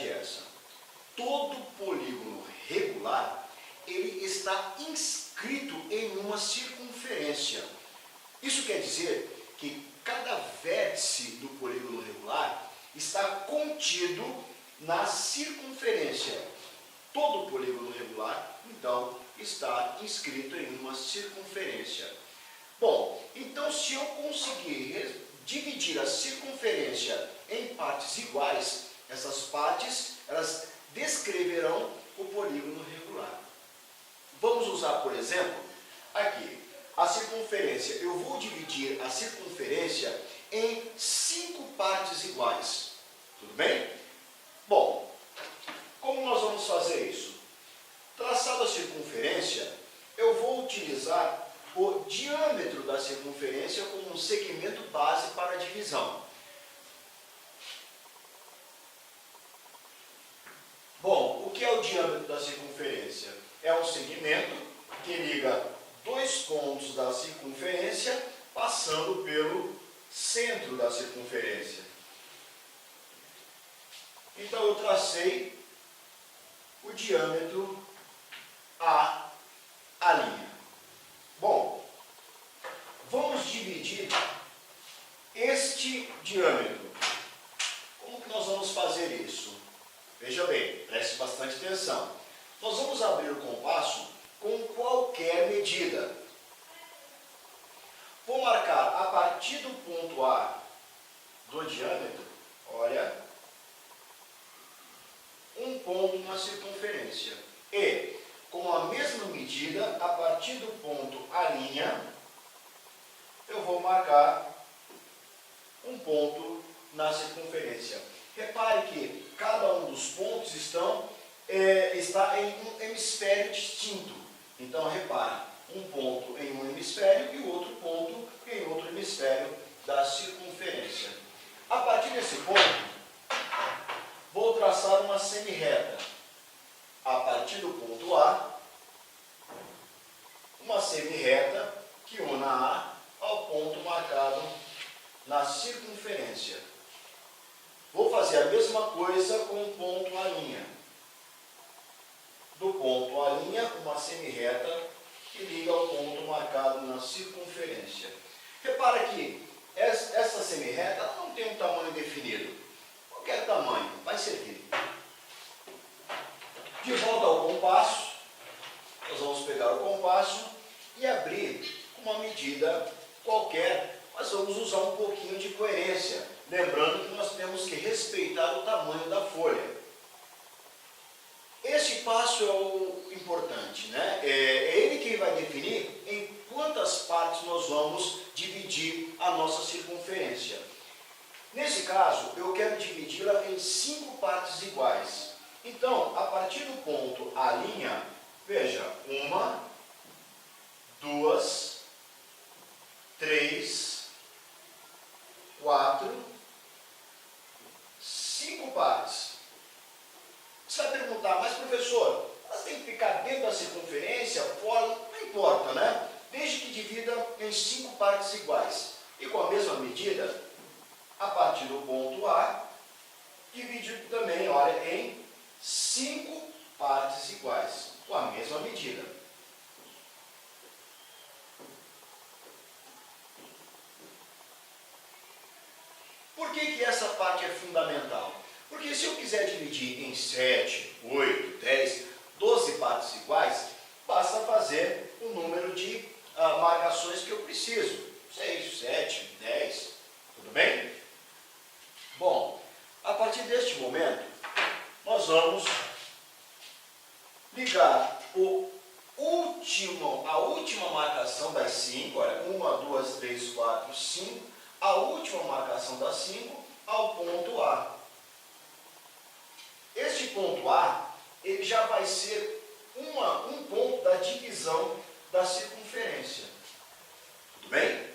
verdade é essa. Todo polígono regular, ele está inscrito em uma circunferência. Isso quer dizer que cada vértice do polígono regular está contido na circunferência. Todo polígono regular, então, está inscrito em uma circunferência. Bom, então se eu conseguir dividir a circunferência em partes iguais, essas partes, elas descreverão o polígono regular. Vamos usar, por exemplo, aqui, a circunferência. Eu vou dividir a circunferência em 5 partes iguais. Tudo bem? Bom, como nós vamos fazer isso? Traçado a circunferência, eu vou utilizar o diâmetro da circunferência como um segmento base para a divisão. Bom, o que é o diâmetro da circunferência? É um segmento que liga dois pontos da circunferência passando pelo centro da circunferência. Então eu tracei o diâmetro a linha. Bom, vamos dividir este diâmetro. Como que nós vamos fazer isso? Veja bem, preste bastante atenção. Nós vamos abrir o compasso com qualquer medida. Vou marcar a partir do ponto A do diâmetro, olha, um ponto na circunferência. E, com a mesma medida, a partir do ponto A', eu vou marcar um ponto na circunferência. Repare que cada um dos pontos está em um hemisfério distinto. Então, repare, um ponto em um hemisfério e o outro ponto em outro hemisfério da circunferência. A partir desse ponto, vou traçar uma semirreta. A partir do ponto A, uma semirreta que una A ao ponto marcado na circunferência. Vou fazer a mesma coisa com o ponto A'. Do ponto A', uma semirreta que liga ao ponto marcado na circunferência. Repara que essa semirreta não tem um tamanho definido. Qualquer tamanho vai servir. De volta ao compasso, nós vamos pegar o compasso e abrir uma medida qualquer, mas vamos usar um pouquinho de coerência, lembrando que nós temos que respeitar o tamanho da folha. Esse passo é o importante, né? É ele quem vai definir em quantas partes nós vamos dividir a nossa circunferência. Nesse caso, eu quero dividi-la em 5 partes iguais. Então, a partir do ponto A', veja, 1, 2, 3, 4, 5 partes. Você vai perguntar, mas professor, elas têm que ficar dentro da circunferência, fora? Não importa, né? Desde que divida em 5 partes iguais. E com a mesma medida, a partir do ponto A, dividido também, olha, em 5 partes iguais, com a mesma medida. Por que essa parte é fundamental? Porque se eu quiser dividir em 7, 8, 10, 12 partes iguais, basta fazer o número de marcações que eu preciso. 6, 7, 10, tudo bem? Bom, a partir deste momento, nós vamos ligar a última marcação das 5, olha, 1, 2, 3, 4, 5, a última marcação das 5 ao ponto A. Este ponto A, ele já vai ser um ponto da divisão da circunferência. Tudo bem?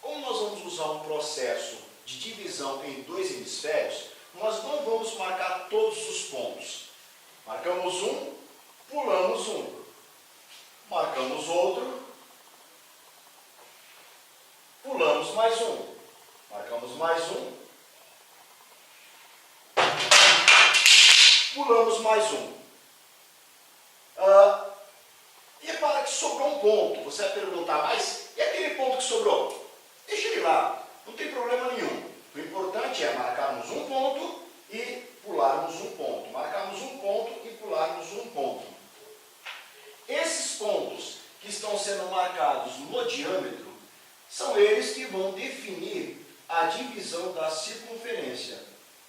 Como nós vamos usar um processo de divisão em 2 hemisférios, nós não vamos marcar todos os pontos. Marcamos um, pulamos um. Marcamos outro, pulamos mais um. Marcamos mais um. mais um. Repara que sobrou um ponto. Você vai perguntar, mas e aquele ponto que sobrou? Deixa ele lá, não tem problema nenhum. O importante é marcarmos um ponto e pularmos um ponto. Marcarmos um ponto e pularmos um ponto. Esses pontos que estão sendo marcados no diâmetro são eles que vão definir a divisão da circunferência.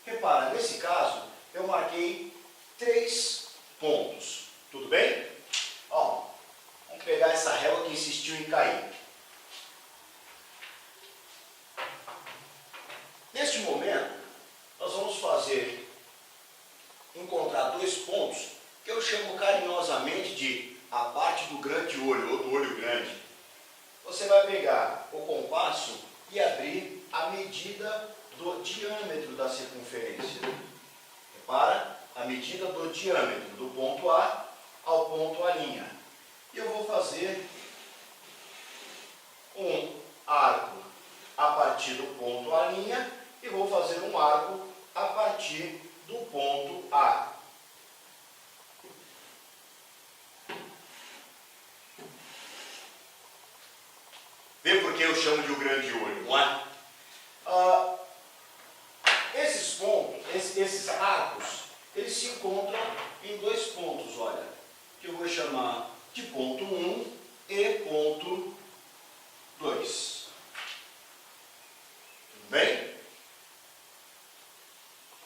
Repara, nesse caso, eu marquei 3 pontos. Tudo bem? Ó, vamos pegar essa régua que insistiu em cair. Neste momento, nós vamos encontrar 2 pontos que eu chamo carinhosamente de a parte do grande olho, ou do olho grande. Você vai pegar o compasso e abrir a medida do diâmetro da circunferência. Repara, a medida do diâmetro do ponto A ao ponto A'. E eu vou fazer um arco a partir do ponto A' e vou fazer um arco a partir do ponto A. Vê por que eu chamo de o grande olho, não é? Esses pontos, esses arcos, eles se encontram em 2 pontos, olha, que eu vou chamar de ponto 1 e ponto 2. Tudo bem?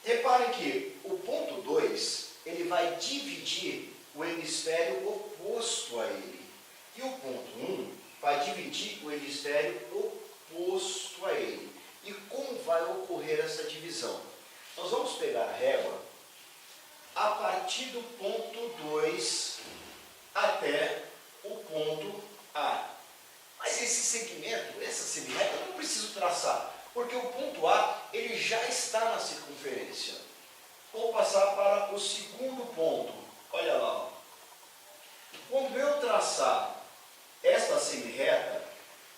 Reparem que o ponto 2, ele vai dividir o hemisfério oposto a ele. E o ponto 1 vai dividir o hemisfério oposto a ele. E como vai ocorrer essa divisão? Nós vamos pegar a régua a partir do ponto 2 até o ponto A. Mas esse segmento, essa semirreta, eu não preciso traçar, porque o ponto A ele já está na circunferência. Vou passar para o segundo ponto. Olha lá. Ó. Quando eu traçar esta semirreta,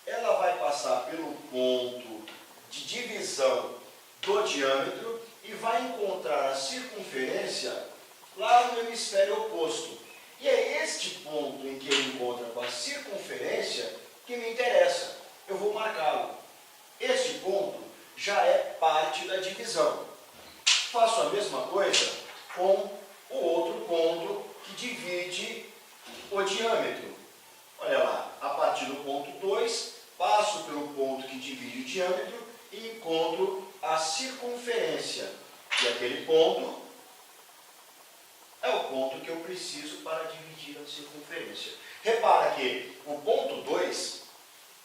ela vai passar pelo ponto de divisão do diâmetro e vai encontrar a circunferência lá no hemisfério oposto. E é este ponto em que ele encontra com a circunferência que me interessa. Eu vou marcá-lo. Este ponto já é parte da divisão. Faço a mesma coisa com o outro ponto que divide o diâmetro. Olha lá, a partir do ponto 2, passo pelo ponto que divide o diâmetro e encontro a circunferência. E aquele ponto é o ponto que eu preciso para dividir a circunferência. Repara que o ponto 2,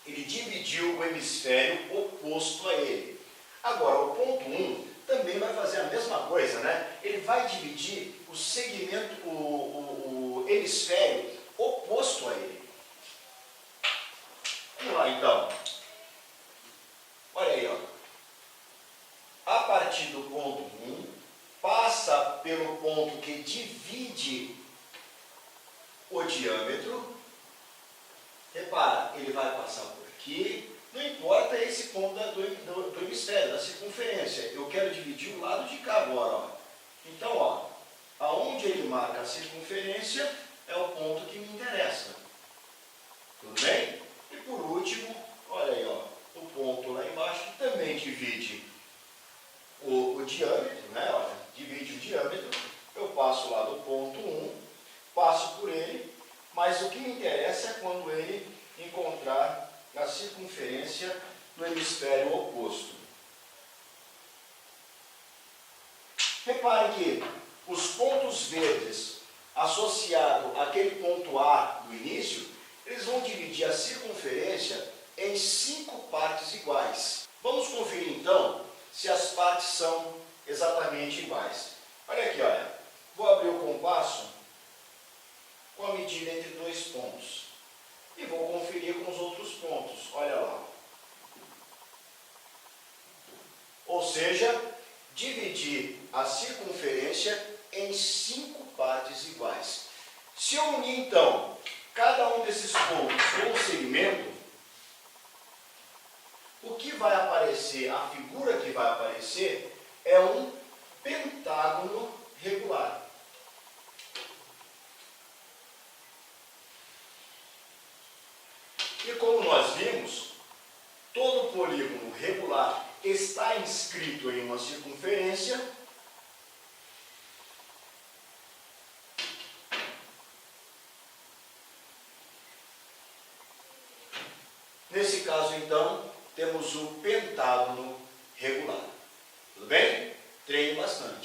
ele dividiu o hemisfério oposto a ele. Agora, o ponto 1 também vai fazer a mesma coisa, né? Ele vai dividir o segmento, o hemisfério oposto a ele. Vamos lá, então. Olha aí, ó. A partir do ponto 1, passa pelo ponto que divide o diâmetro. Repara, ele vai passar por aqui. Não importa esse ponto do hemisfério, da circunferência. Eu quero dividir o lado de cá agora. Ó. Então, ó, aonde ele marca a circunferência é o ponto que me interessa. Tudo bem? E por último, olha aí, ó, o ponto lá embaixo que também divide o diâmetro, né? Olha, divide o diâmetro. Eu passo lá do ponto 1, passo por ele, mas o que me interessa é quando ele encontrar a circunferência no hemisfério oposto. Repare que os pontos verdes associados àquele ponto A do início, eles vão dividir a circunferência em 5 partes iguais. Vamos conferir então se as partes são exatamente iguais. Olha aqui, olha. Vou abrir o compasso com a medida entre 2 pontos. E vou conferir com os outros pontos. Olha lá. Ou seja, dividir a circunferência em 5 partes iguais. Se eu unir, então, cada um desses pontos com um segmento, o que vai aparecer, a figura que vai aparecer, é um pentágono regular. E como nós vimos, todo polígono regular está inscrito em uma circunferência. Nesse caso, então, temos o pentágono regular. Tudo bem? Treine bastante.